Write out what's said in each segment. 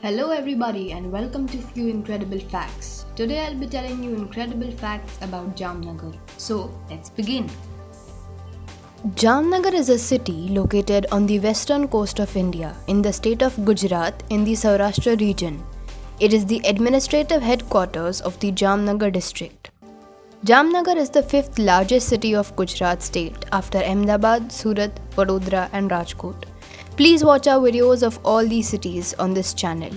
Hello everybody and welcome to Few Incredible Facts. Today I'll be telling you incredible facts about Jamnagar. So, let's begin. Jamnagar is a city located on the western coast of India in the state of Gujarat in the Saurashtra region. It is the administrative headquarters of the Jamnagar district. Jamnagar is the fifth largest city of Gujarat state after Ahmedabad, Surat, Vadodara and Rajkot. Please watch our videos of all these cities on this channel.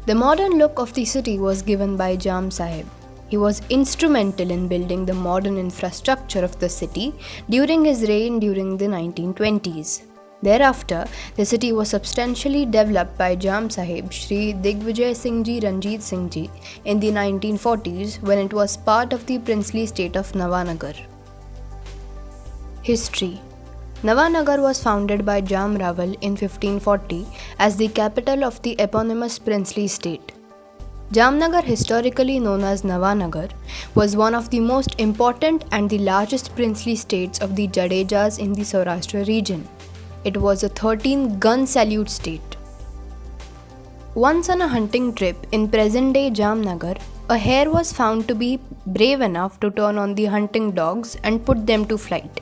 The modern look of the city was given by Jam Sahib. He was instrumental in building the modern infrastructure of the city during his reign during the 1920s. Thereafter, the city was substantially developed by Jam Sahib Shri Digvijay Singh Ji Ranjit Singh Ji in the 1940s when it was part of the princely state of Navanagar. History. Navanagar was founded by Jam Raval in 1540 as the capital of the eponymous princely state. Jamnagar, historically known as Navanagar, was one of the most important and the largest princely states of the Jadejas in the Saurashtra region. It was a 13-gun salute state. Once on a hunting trip in present-day Jamnagar, a hare was found to be brave enough to turn on the hunting dogs and put them to flight.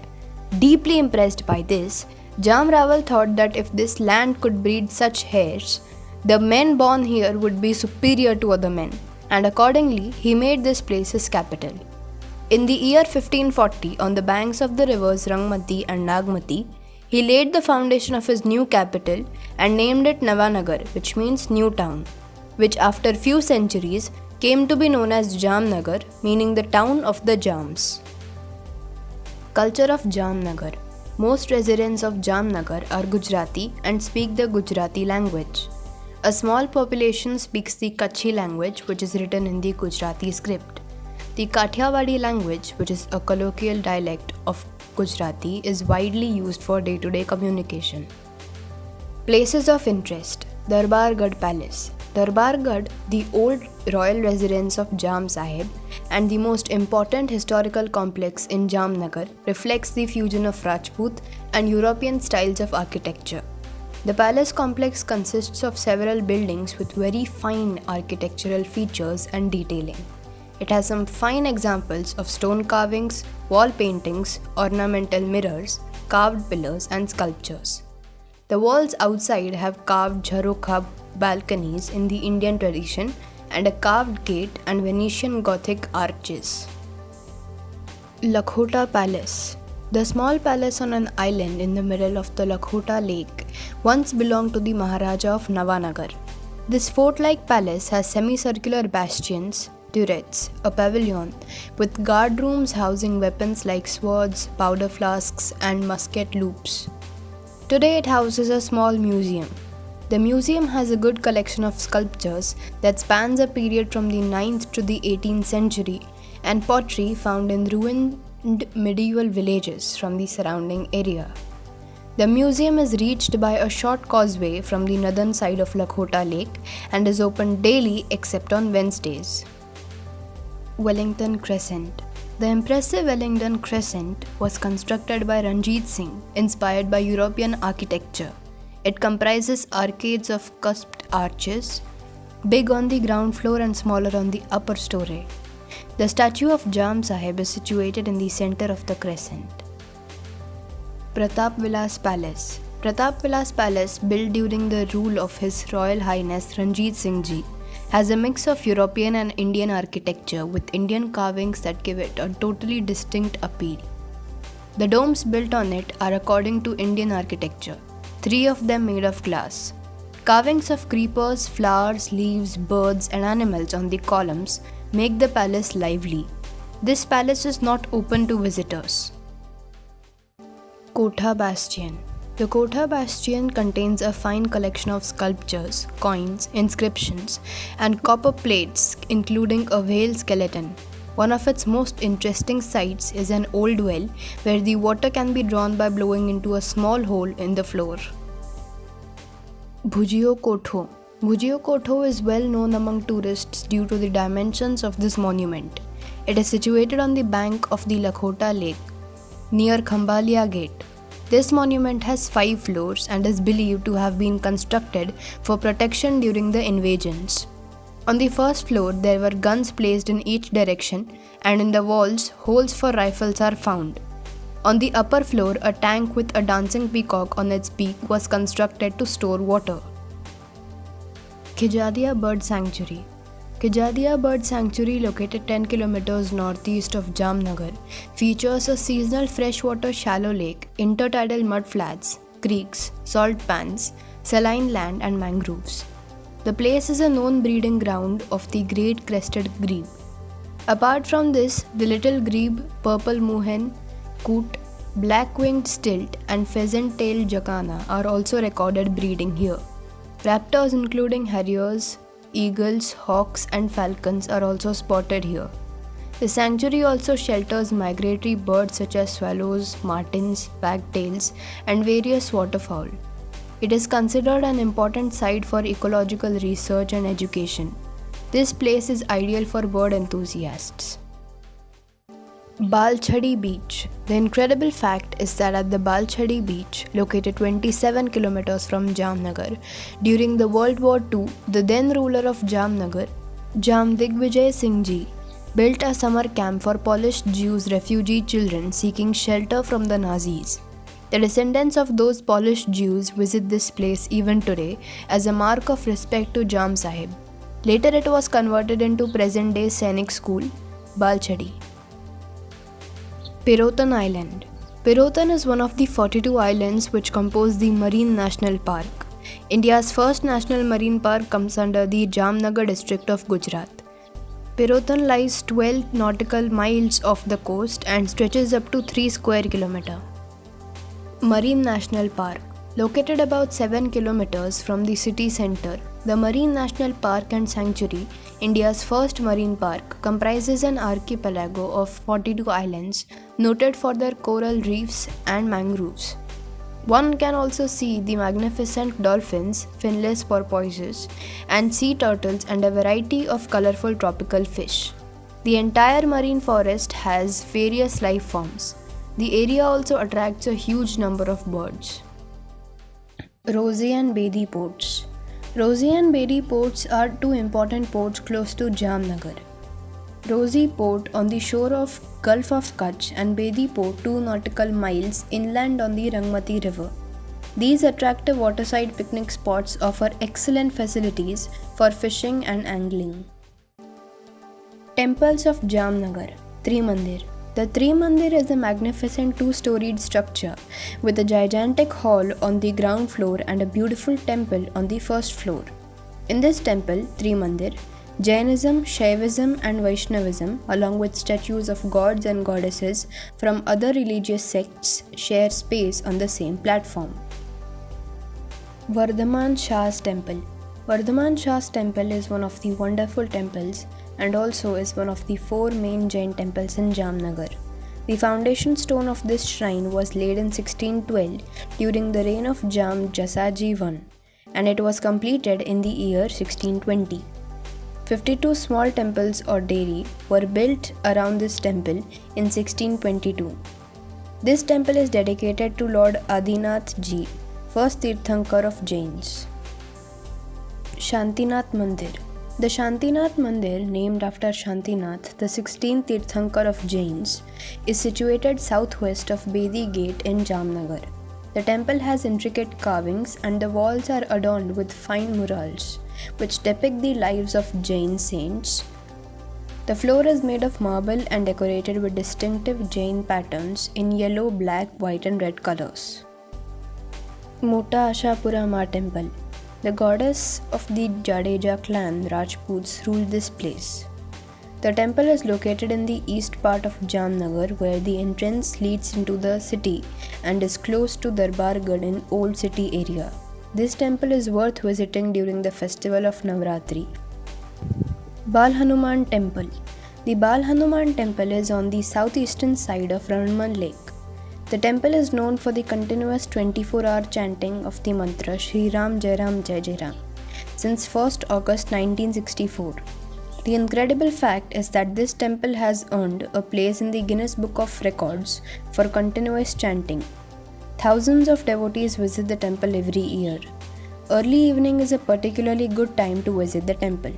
Deeply impressed by this, Jam Raval thought that if this land could breed such hares, the men born here would be superior to other men, and accordingly he made this place his capital. In the year 1540, on the banks of the rivers Rangmati and Nagmati, he laid the foundation of his new capital and named it Navanagar, which means new town, which after few centuries came to be known as Jamnagar, meaning the town of the Jams. Culture of Jamnagar. Most residents of Jamnagar are Gujarati and speak the Gujarati language. A small population speaks the Kutchi language, which is written in the Gujarati script. The Kathiawadi language, which is a colloquial dialect of Gujarati, is widely used for day-to-day communication. Places of interest. Darbargarh Palace. Darbargarh, the old royal residence of Jam Sahib and the most important historical complex in Jamnagar, reflects the fusion of Rajput and European styles of architecture. The palace complex consists of several buildings with very fine architectural features and detailing. It has some fine examples of stone carvings, wall paintings, ornamental mirrors, carved pillars and sculptures. The walls outside have carved jharokha balconies in the Indian tradition and a carved gate and Venetian Gothic arches. Lakhota Palace. The small palace on an island in the middle of the Lakhota lake once belonged to the Maharaja of Navanagar. This fort-like palace has semicircular bastions, turrets, a pavilion, with guard rooms housing weapons like swords, powder flasks and musket loops. Today it houses a small museum. The museum has a good collection of sculptures that spans a period from the 9th to the 18th century and pottery found in ruined medieval villages from the surrounding area. The museum is reached by a short causeway from the northern side of Lakhota Lake and is open daily except on Wednesdays. Wellington Crescent. The impressive Wellington Crescent was constructed by Ranjit Singh, inspired by European architecture. It comprises arcades of cusped arches, big on the ground floor and smaller on the upper story. The statue of Jam Sahib is situated in the center of the crescent. Pratap Vilas Palace. Pratap Vilas Palace, built during the rule of His Royal Highness Ranjit Singh Ji, has a mix of European and Indian architecture with Indian carvings that give it a totally distinct appeal. The domes built on it are according to Indian architecture, 3 of them made of glass. Carvings of creepers, flowers, leaves, birds and animals on the columns make the palace lively. This palace is not open to visitors. Kotha Bastion. The Kotha Bastion contains a fine collection of sculptures, coins, inscriptions, and copper plates, including a whale skeleton. One of its most interesting sights is an old well where the water can be drawn by blowing into a small hole in the floor. Bhujio Kotho. Bhujio Kotho is well known among tourists due to the dimensions of this monument. It is situated on the bank of the Lakhota Lake, near Khambalia Gate. This monument has 5 floors and is believed to have been constructed for protection during the invasions. On the first floor, there were guns placed in each direction, and in the walls, holes for rifles are found. On the upper floor, a tank with a dancing peacock on its beak was constructed to store water. Khijadia Bird Sanctuary. Khijadia Bird Sanctuary, located 10 kilometers northeast of Jamnagar, features a seasonal freshwater shallow lake, intertidal mudflats, creeks, salt pans, saline land, and mangroves. The place is a known breeding ground of the great crested grebe. Apart from this, the little grebe, purple moorhen, coot, black-winged stilt, and pheasant-tailed jacana are also recorded breeding here. Raptors including harriers, eagles, hawks, and falcons are also spotted here. The sanctuary also shelters migratory birds such as swallows, martins, wagtails, and various waterfowl. It is considered an important site for ecological research and education. This place is ideal for bird enthusiasts. Balchadi Beach. The incredible fact is that at the Balchadi Beach, located 27 kilometers from Jamnagar, during the World War II, the then ruler of Jamnagar, Jam Digvijay Singh Ji, built a summer camp for Polish Jews refugee children seeking shelter from the Nazis. The descendants of those Polish Jews visit this place even today as a mark of respect to Jam Sahib. Later it was converted into present-day Sainik School, Balchadi. Pirotan Island. Pirotan is one of the 42 islands which compose the Marine National Park. India's first national marine park comes under the Jamnagar district of Gujarat. Pirotan lies 12 nautical miles off the coast and stretches up to 3 square kilometers. Marine National Park. Located about 7 kilometers from the city center, the Marine National Park and Sanctuary, India's first marine park, comprises an archipelago of 42 islands noted for their coral reefs and mangroves. One can also see the magnificent dolphins, finless porpoises, and sea turtles and a variety of colorful tropical fish. The entire marine forest has various life forms. The area also attracts a huge number of birds. Rosie and Bedi Ports. Rosie and Bedi Ports are two important ports close to Jamnagar. Rosie Port on the shore of Gulf of Kutch and Bedi Port 2 nautical miles inland on the Rangmati River. These attractive waterside picnic spots offer excellent facilities for fishing and angling. Temples of Jamnagar. Trimandir. The Trimandir is a magnificent two-storied structure with a gigantic hall on the ground floor and a beautiful temple on the first floor. In this temple, Trimandir, Jainism, Shaivism and Vaishnavism, along with statues of gods and goddesses from other religious sects, share space on the same platform. Vardhaman Shah's Temple. Vardhaman Shah's Temple is one of the wonderful temples and also is one of the 4 main Jain temples in Jamnagar. The foundation stone of this shrine was laid in 1612 during the reign of Jam Jasaji I, and it was completed in the year 1620. 52 small temples or deri were built around this temple in 1622. This temple is dedicated to Lord Adinath Ji, first Tirthankar of Jains. Shantinath Mandir. The Shantinath Mandir, named after Shantinath, the 16th Tirthankar of Jains, is situated southwest of Bedi Gate in Jamnagar. The temple has intricate carvings and the walls are adorned with fine murals, which depict the lives of Jain saints. The floor is made of marble and decorated with distinctive Jain patterns in yellow, black, white and red colors. Mota Ashapura Ma Temple. The goddess of the Jadeja clan, Rajputs, ruled this place. The temple is located in the east part of Jamnagar, where the entrance leads into the city and is close to Darbargarh in Old City area. This temple is worth visiting during the festival of Navratri. Bal Hanuman Temple. The Bal Hanuman Temple is on the southeastern side of Ranman Lake. The temple is known for the continuous 24-hour chanting of the mantra Shri Ram Jai Ram Jai Jai Ram since 1st August 1964. The incredible fact is that this temple has earned a place in the Guinness Book of Records for continuous chanting. Thousands of devotees visit the temple every year. Early evening is a particularly good time to visit the temple.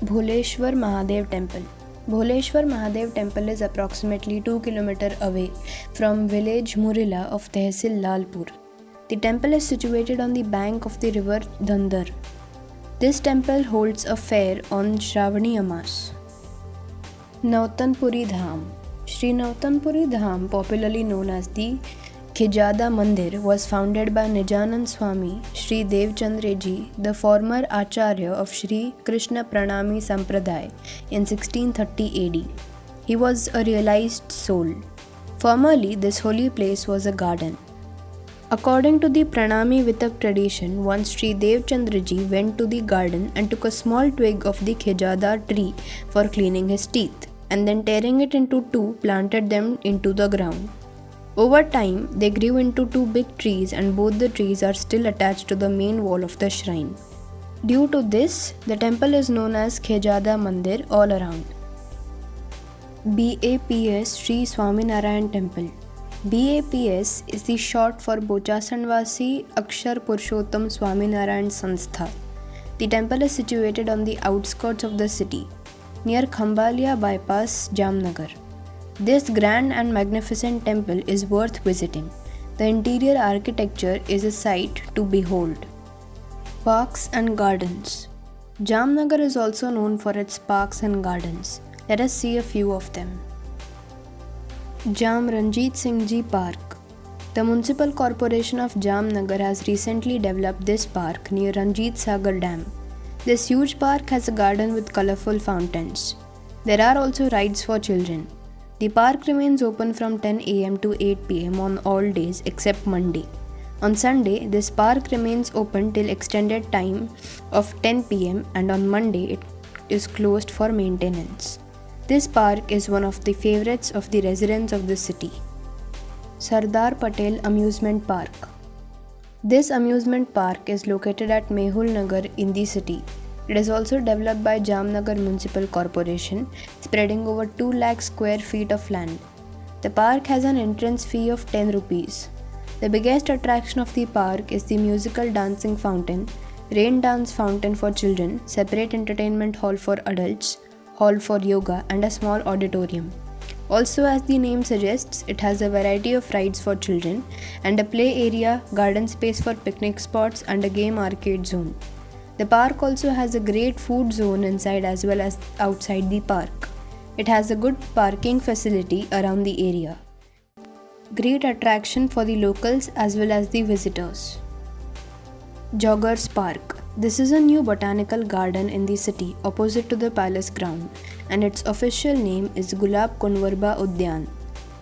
Bholeshwar Mahadev Temple. Bholeshwar Mahadev Temple is approximately 2 km away from village Murila of Tehsil Lalpur. The temple is situated on the bank of the river Dhandar. This temple holds a fair on Shravani Amas. Nautanpuri Dham. Sri Nautanpuri Dham, popularly known as the Khijada Mandir, was founded by Nijanand Swami Sri Devchandra Ji, the former Acharya of Sri Krishna Pranami Sampradaya in 1630 AD. He was a realized soul. Formerly, this holy place was a garden. According to the Pranami Vitak tradition, once Sri Devchandra Ji went to the garden and took a small twig of the Khijada tree for cleaning his teeth, and then tearing it into two, planted them into the ground. Over time, they grew into two big trees, and both the trees are still attached to the main wall of the shrine. Due to this, the temple is known as Khejada Mandir all around. BAPS Sri Swaminarayan Temple. BAPS is the short for Bochasanvasi Akshar Purushottam Swaminarayan Sanstha. The temple is situated on the outskirts of the city, near Khambalia Bypass, Jamnagar. This grand and magnificent temple is worth visiting. The interior architecture is a sight to behold. Parks and gardens. Jamnagar is also known for its parks and gardens. Let us see a few of them. Jam Ranjit Singh Ji Park. The Municipal Corporation of Jamnagar has recently developed this park near Ranjit Sagar Dam. This huge park has a garden with colorful fountains. There are also rides for children. The park remains open from 10 am to 8 pm on all days except Monday. On Sunday, this park remains open till extended time of 10 pm, and on Monday it is closed for maintenance. This park is one of the favorites of the residents of the city. Sardar Patel Amusement Park. This amusement park is located at Mehul Nagar in the city. It is also developed by Jamnagar Municipal Corporation, spreading over 2 lakh square feet of land. The park has an entrance fee of 10 rupees. The biggest attraction of the park is the musical dancing fountain, rain dance fountain for children, separate entertainment hall for adults, hall for yoga, and a small auditorium. Also, as the name suggests, it has a variety of rides for children and a play area, garden space for picnic spots, and a game arcade zone. The park also has a great food zone inside as well as outside the park. It has a good parking facility around the area. Great attraction for the locals as well as the visitors. Joggers Park. This is a new botanical garden in the city opposite to the palace ground, and its official name is Gulab Kunwarba Udyan.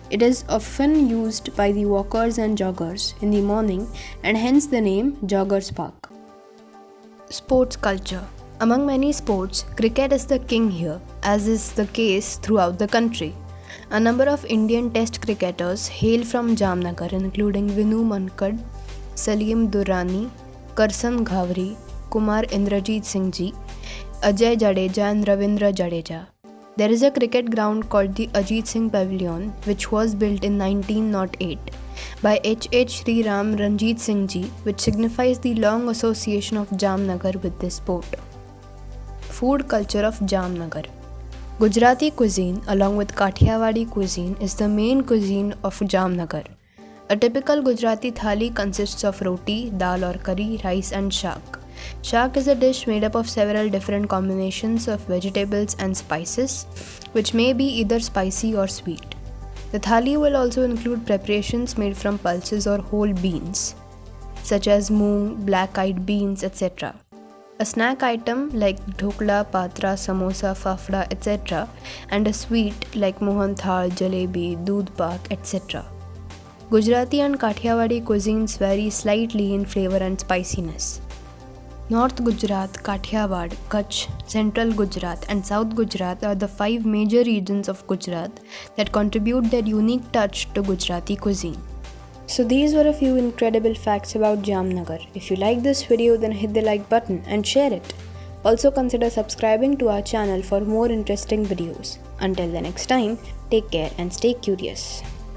It is often used by the walkers and joggers in the morning, and hence the name Joggers Park. Sports culture. Among many sports, cricket is the king here, as is the case throughout the country. A number of Indian Test cricketers hail from Jamnagar, including Vinu Mankad, Salim Durrani, Karsan Ghavri, Kumar Indrajit Singh Ji, Ajay Jadeja, and Ravindra Jadeja. There is a cricket ground called the Ajit Singh Pavilion, which was built in 1908 by H.H. Sri Ram Ranjit Singh Ji, which signifies the long association of Jamnagar with this sport. Food culture of Jamnagar. Gujarati cuisine along with Kathiawadi cuisine is the main cuisine of Jamnagar. A typical Gujarati thali consists of roti, dal or curry, rice and shaak. Shaak is a dish made up of several different combinations of vegetables and spices, which may be either spicy or sweet. The thali will also include preparations made from pulses or whole beans, such as moong, black-eyed beans, etc. A snack item like dhokla, patra, samosa, fafda, etc. and a sweet like mohan thal, jalebi, doodh pak, etc. Gujarati and Kathiawadi cuisines vary slightly in flavor and spiciness. North Gujarat, Kathiawad, Kutch, Central Gujarat and South Gujarat are the 5 major regions of Gujarat that contribute their unique touch to Gujarati cuisine. So these were a few incredible facts about Jamnagar. If you like this video, then hit the like button and share it. Also consider subscribing to our channel for more interesting videos. Until the next time, take care and stay curious.